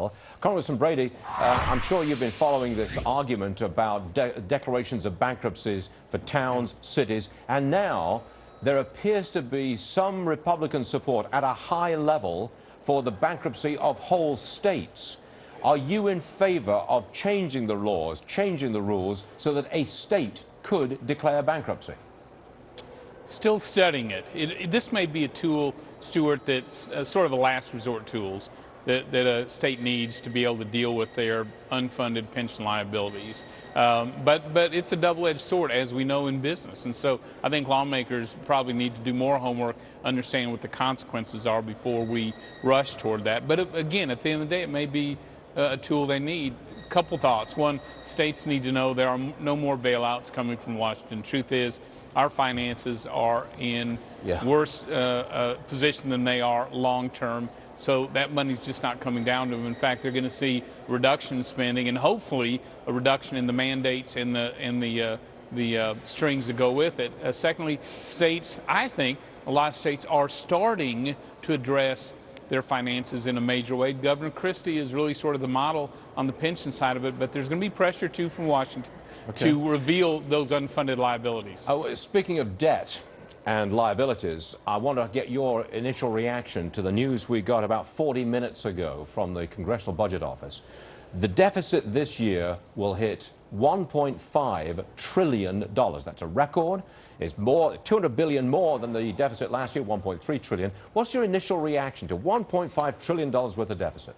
while. Congressman Brady, I'm sure you've been following this argument about declarations of bankruptcies for towns, cities, and now there appears to be some Republican support at a high level for the bankruptcy of whole states. Are you in favor of changing the laws, changing the rules, so that a state could declare bankruptcy? Still studying it. This may be a tool, Stuart, that's sort of a last resort tools that a state needs to be able to deal with their unfunded pension liabilities. But it's a double-edged sword, as we know in business. And so I think lawmakers probably need to do more homework, understanding what the consequences are before we rush toward that. But again, at the end of the day, it may be a tool they need. Couple thoughts. One, states need to know there are no more bailouts coming from Washington. Truth is, our finances are in worse position than they are long term. So that money's just not coming down to them. In fact, they're going to see a reduction in spending and hopefully a reduction in the mandates and the strings that go with it. Secondly, states, I think a lot of states are starting to address their finances in a major way. Governor Christie is really sort of the model on the pension side of it, but there's going to be pressure too from Washington to reveal those unfunded liabilities. Oh, speaking of debt and liabilities, I want to get your initial reaction to the news we got about 40 minutes ago from the Congressional Budget Office. The deficit this year will hit $1.5 trillion. That's a record. It's more, $200 billion more than the deficit last year, $1.3 trillion. What's your initial reaction to $1.5 trillion worth of deficit?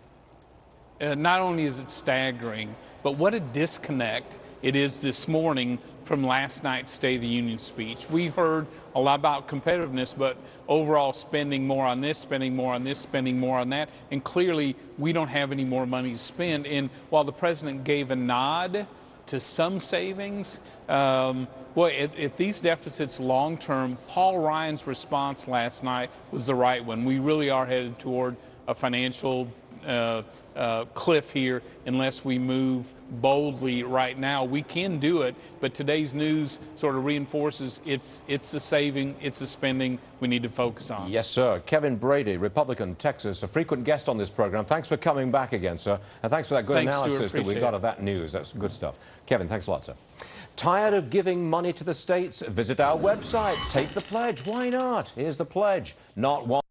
Not only is it staggering, but what a disconnect it is this morning from last night's State of the Union speech. We heard a lot about competitiveness, but overall spending more on this, spending more on this, spending more on that, and clearly we don't have any more money to spend. And while the president gave a nod to some savings, boy, if these deficits long-term, Paul Ryan's response last night was the right one. We really are headed toward a financial cliff here unless we move boldly right now. We can do it, but today's news sort of reinforces it's the saving, it's the spending we need to focus on. Yes, sir. Kevin Brady, Republican, Texas, a frequent guest on this program. Thanks for coming back again, sir. And thanks for that good analysis that we got of that news. That's good stuff. Kevin, thanks a lot, sir. Tired of giving money to the states? Visit our website. Take the pledge. Why not? Here's the pledge. Not one.